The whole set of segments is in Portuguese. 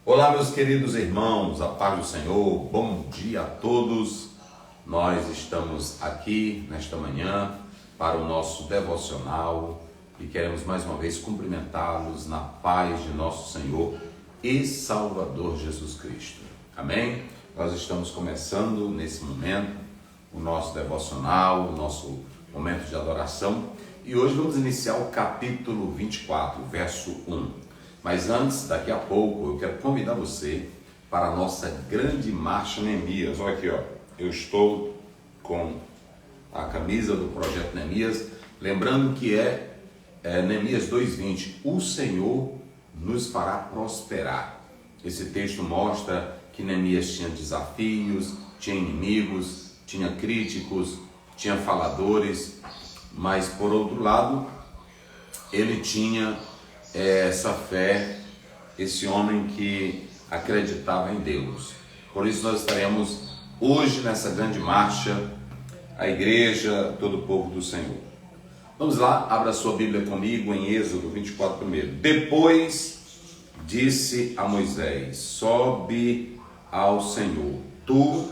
Olá, meus queridos irmãos, a paz do Senhor, bom dia a todos. Nós estamos aqui nesta manhã para o nosso devocional e queremos mais uma vez cumprimentá-los na paz de nosso Senhor e Salvador Jesus Cristo. Amém? Nós estamos começando nesse momento o nosso devocional, o nosso momento de adoração e hoje vamos iniciar o capítulo 24, verso 1. Mas antes, daqui a pouco, eu quero convidar você para a nossa grande marcha Neemias. Olha aqui, ó. Eu estou com a camisa do Projeto Neemias, lembrando que é Neemias 2:20. O Senhor nos fará prosperar. Esse texto mostra que Neemias tinha desafios, tinha inimigos, tinha críticos, tinha faladores, mas por outro lado, ele tinha essa fé, esse homem que acreditava em Deus. Por isso nós estaremos hoje nessa grande marcha, a igreja, todo o povo do Senhor. Vamos lá, abra sua Bíblia comigo em Êxodo 24 primeiro. Depois disse a Moisés: sobe ao Senhor, tu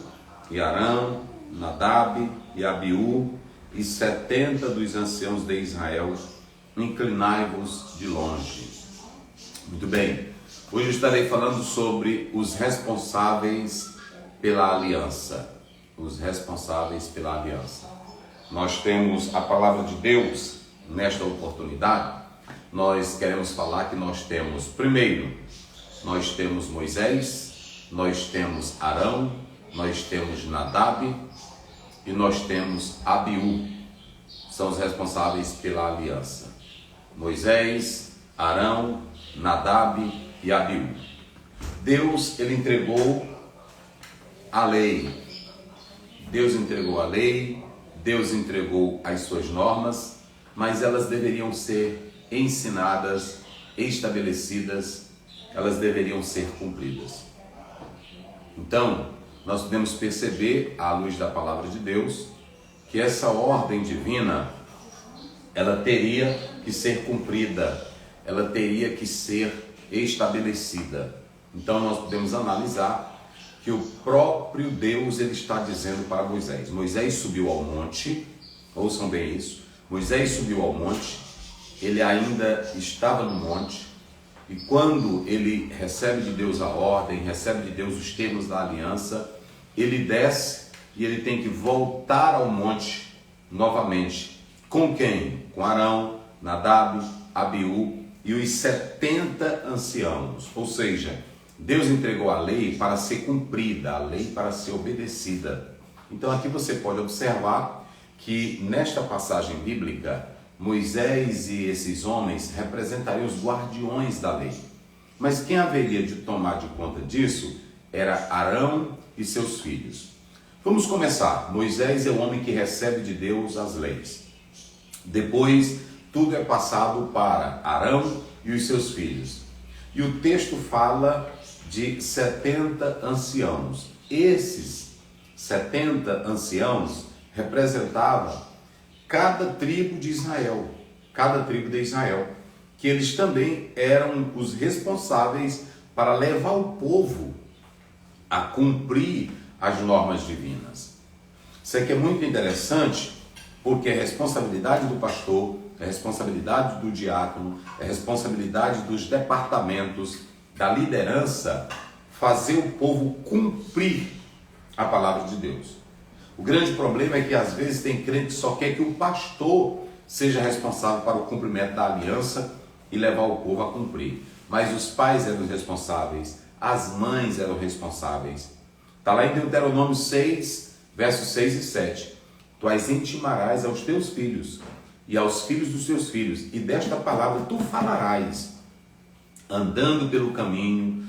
e Arão, Nadab e Abiú e 70 dos anciãos de Israel, inclinai-vos de longe. Muito bem, hoje eu estarei falando sobre os responsáveis pela aliança. Os responsáveis pela aliança. Nós temos a palavra de Deus nesta oportunidade. Nós queremos falar que nós temos, primeiro, nós temos Moisés, nós temos Arão, nós temos Nadab e nós temos Abiú. São os responsáveis pela aliança. Moisés, Arão, Nadab e Abiú. Deus, ele entregou a lei. Deus entregou a lei, Deus entregou as suas normas, mas elas deveriam ser ensinadas, estabelecidas, elas deveriam ser cumpridas. Então, nós podemos perceber, à luz da palavra de Deus, que essa ordem divina, ela teria que ser cumprida, ela teria que ser estabelecida. Então nós podemos analisar que o próprio Deus, ele está dizendo para Moisés. Moisés subiu ao monte, ouçam bem isso, Moisés subiu ao monte, ele ainda estava no monte, e quando ele recebe de Deus a ordem, recebe de Deus os termos da aliança, ele desce e ele tem que voltar ao monte novamente. Com quem? Com Arão, Nadab, Abiú e os 70 anciãos. Ou seja, Deus entregou a lei para ser cumprida, a lei para ser obedecida. Então aqui você pode observar que nesta passagem bíblica, Moisés e esses homens representariam os guardiões da lei. Mas quem haveria de tomar de conta disso era Arão e seus filhos. Vamos começar. Moisés é o homem que recebe de Deus as leis. Depois, tudo é passado para Arão e os seus filhos. E o texto fala de 70 anciãos. Esses 70 anciãos representavam cada tribo de Israel, que eles também eram os responsáveis para levar o povo a cumprir as normas divinas. Isso aqui é muito interessante, porque é responsabilidade do pastor, é responsabilidade do diácono, é responsabilidade dos departamentos, da liderança, fazer o povo cumprir a palavra de Deus. O grande problema é que às vezes tem crente que só quer que o pastor seja responsável para o cumprimento da aliança e levar o povo a cumprir. Mas os pais eram responsáveis, as mães eram responsáveis. Está lá em Deuteronômio 6, versos 6 e 7. Tu as intimarás aos teus filhos e aos filhos dos teus filhos, e desta palavra tu falarás, andando pelo caminho,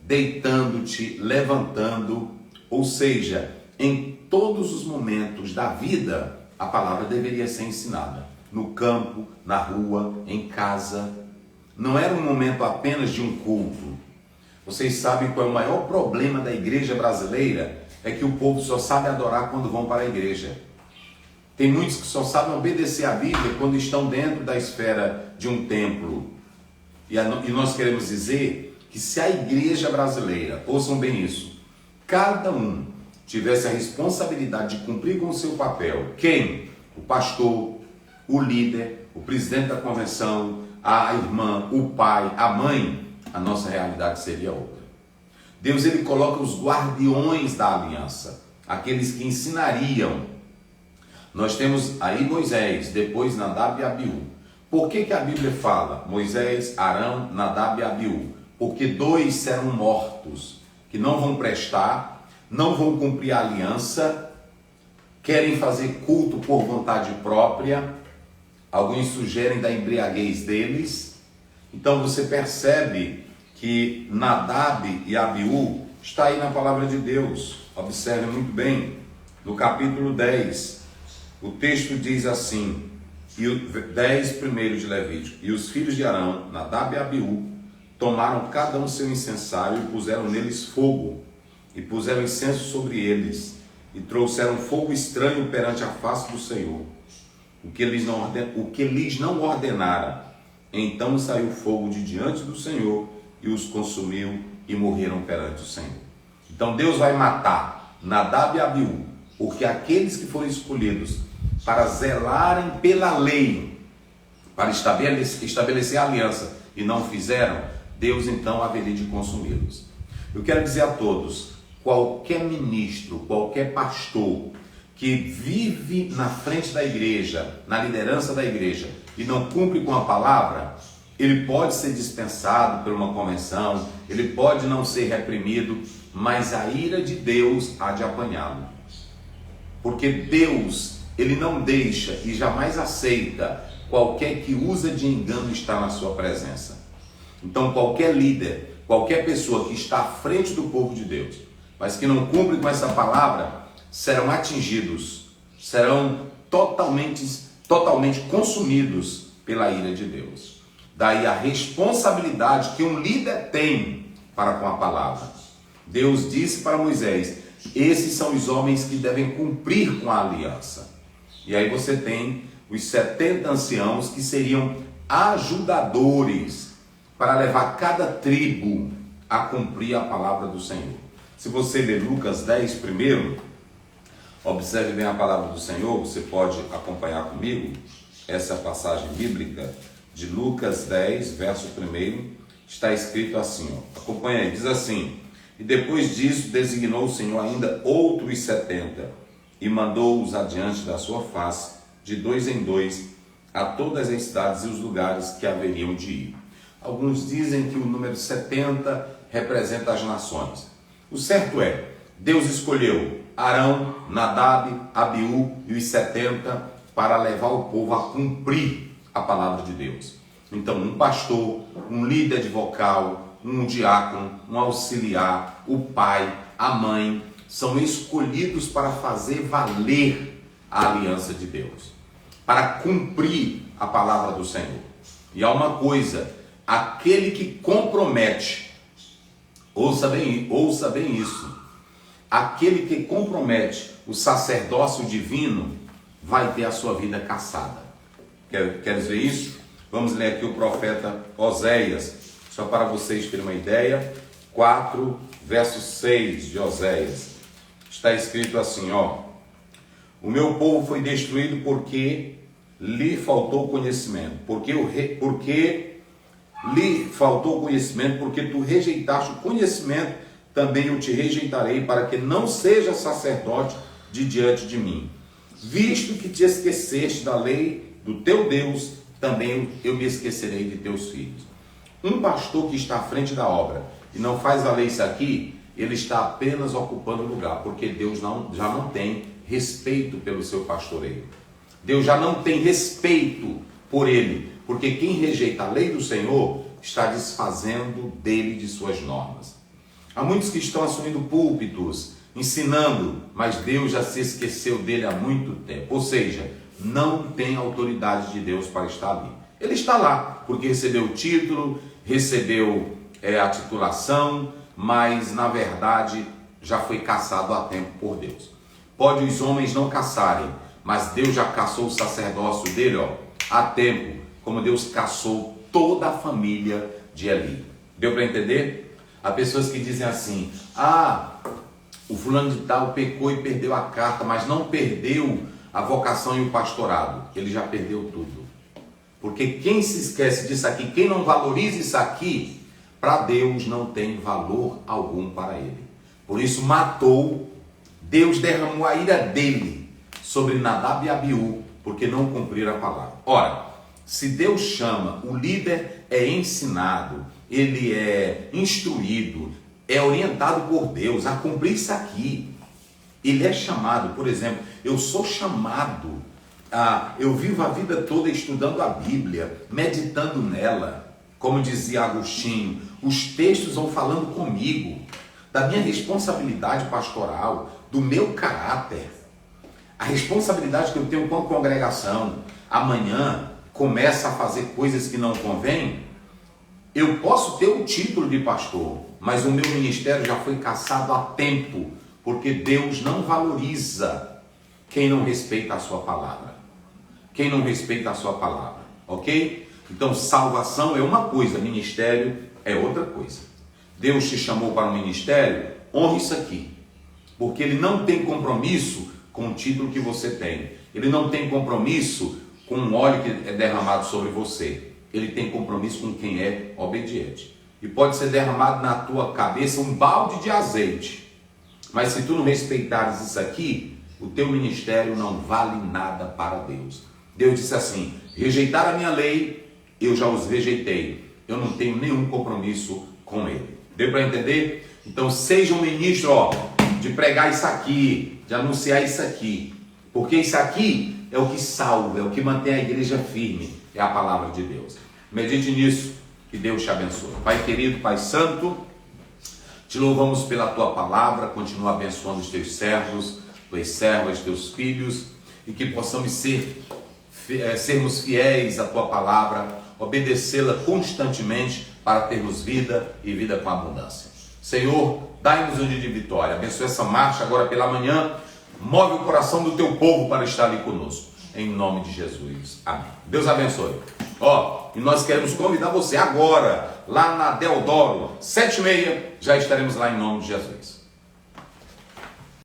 deitando-te, levantando, ou seja, em todos os momentos da vida, a palavra deveria ser ensinada, no campo, na rua, em casa. Não era um momento apenas de um culto. Vocês sabem qual é o maior problema da igreja brasileira? É que o povo só sabe adorar quando vão para a igreja. Tem muitos que só sabem obedecer a Bíblia quando estão dentro da esfera de um templo. E nós queremos dizer que se a igreja brasileira, ouçam bem isso, cada um tivesse a responsabilidade de cumprir com o seu papel, quem? O pastor, o líder, o presidente da convenção, a irmã, o pai, a mãe, a nossa realidade seria outra. Deus, ele coloca os guardiões da aliança, aqueles que ensinariam. Nós temos aí Moisés, depois Nadab e Abiú. Por que a Bíblia fala Moisés, Arão, Nadab e Abiú? Porque 2 serão mortos, que não vão prestar, não vão cumprir a aliança, querem fazer culto por vontade própria, alguns sugerem da embriaguez deles. Então você percebe que Nadab e Abiú está aí na palavra de Deus. Observe muito bem, no capítulo 10, o texto diz assim, 10 primeiro de Levítico, e os filhos de Arão, Nadab e Abiú, tomaram cada um seu incensário e puseram neles fogo, e puseram incenso sobre eles, e trouxeram fogo estranho perante a face do Senhor, o que lhes não ordenara. Então saiu fogo de diante do Senhor, e os consumiu, e morreram perante o Senhor. Então Deus vai matar Nadab e Abiú, porque aqueles que foram escolhidos para zelarem pela lei, para estabelecer a aliança, e não fizeram, Deus então haveria de consumi-los. Eu quero dizer a todos, qualquer ministro, qualquer pastor que vive na frente da igreja, na liderança da igreja, e não cumpre com a palavra, ele pode ser dispensado por uma convenção, ele pode não ser reprimido, mas a ira de Deus há de apanhá-lo. Porque Deus, ele não deixa e jamais aceita qualquer que usa de engano estar na sua presença. Então qualquer líder, qualquer pessoa que está à frente do povo de Deus, mas que não cumpre com essa palavra, serão atingidos, serão totalmente consumidos pela ira de Deus. Daí a responsabilidade que um líder tem para com a palavra. Deus disse para Moisés, esses são os homens que devem cumprir com a aliança. E aí você tem os 70 anciãos que seriam ajudadores para levar cada tribo a cumprir a palavra do Senhor. Se você ler Lucas 10 primeiro, observe bem a palavra do Senhor, você pode acompanhar comigo essa passagem bíblica de Lucas 10, verso 1, está escrito assim, acompanha aí, diz assim, e depois disso designou o Senhor ainda outros 70 e mandou-os adiante da sua face, de 2 em 2, a todas as cidades e os lugares que haveriam de ir. Alguns dizem que o número 70 representa as nações. O certo é, Deus escolheu Arão, Nadab, Abiú e os 70 para levar o povo a cumprir a palavra de Deus. Então, um pastor, um líder de vocal, um diácono, um auxiliar, o pai, a mãe, são escolhidos para fazer valer a aliança de Deus, para cumprir a palavra do Senhor. E há uma coisa, aquele que compromete, ouça bem isso, aquele que compromete o sacerdócio divino vai ter a sua vida cassada. Queres ver isso? Vamos ler aqui o profeta Oséias, só para vocês terem uma ideia, 4, verso 6 de Oséias. Está escrito assim, o meu povo foi destruído porque lhe faltou conhecimento, porque lhe faltou conhecimento, porque tu rejeitaste o conhecimento, também eu te rejeitarei, para que não seja sacerdote de diante de mim. Visto que te esqueceste da lei do teu Deus, também eu me esquecerei de teus filhos. Um pastor que está à frente da obra e não faz valer isso aqui, ele está apenas ocupando lugar, porque Deus já não tem respeito pelo seu pastoreio. Deus já não tem respeito por ele, porque quem rejeita a lei do Senhor está desfazendo dele de suas normas. Há muitos que estão assumindo púlpitos, ensinando, mas Deus já se esqueceu dele há muito tempo. Ou seja, não tem autoridade de Deus para estar ali. Ele está lá porque recebeu o título, recebeu a titulação, mas na verdade já foi cassado há tempo por Deus. Pode os homens não caçarem, mas Deus já cassou o sacerdócio dele há tempo, como Deus cassou toda a família de Eli. Deu para entender? Há pessoas que dizem assim: o fulano de tal pecou e perdeu a carta, mas não perdeu a vocação e o pastorado. Ele já perdeu tudo. Porque quem se esquece disso aqui, quem não valoriza isso aqui, para Deus não tem valor algum para ele. Por isso matou, Deus derramou a ira dele sobre Nadab e Abiú, porque não cumpriram a palavra. Ora, se Deus chama, o líder é ensinado, ele é instruído, é orientado por Deus a cumprir isso aqui. Ele é chamado, por exemplo, eu sou chamado, eu vivo a vida toda estudando a Bíblia, meditando nela. Como dizia Agostinho, os textos vão falando comigo, da minha responsabilidade pastoral, do meu caráter, a responsabilidade que eu tenho com a congregação. Amanhã começa a fazer coisas que não convém. Eu posso ter o título de pastor, mas o meu ministério já foi cassado há tempo, porque Deus não valoriza quem não respeita a sua palavra. Quem não respeita a sua palavra, ok? Então salvação é uma coisa, ministério é outra coisa. Deus te chamou para um ministério, honre isso aqui, porque Ele não tem compromisso com o título que você tem. Ele não tem compromisso com o óleo que é derramado sobre você. Ele tem compromisso com quem é obediente. E pode ser derramado na tua cabeça um balde de azeite, mas se tu não respeitares isso aqui, o teu ministério não vale nada para Deus. Deus disse assim: rejeitar a minha lei, eu já os rejeitei. Eu não tenho nenhum compromisso com ele. Deu para entender? Então seja um ministro, de pregar isso aqui, de anunciar isso aqui. Porque isso aqui é o que salva, é o que mantém a igreja firme. É a palavra de Deus. Medite nisso, que Deus te abençoe. Pai querido, Pai santo, te louvamos pela tua palavra. Continua abençoando os teus servos, tuas servas, teus filhos, e que possamos sermos fiéis à tua palavra, obedecê-la constantemente para termos vida e vida com abundância. Senhor, dai-nos um dia de vitória. Abençoe essa marcha agora pela manhã. Move o coração do teu povo para estar ali conosco. Em nome de Jesus. Amém. Deus abençoe. E nós queremos convidar você agora, lá na Deodoro, 7h30, já estaremos lá em nome de Jesus.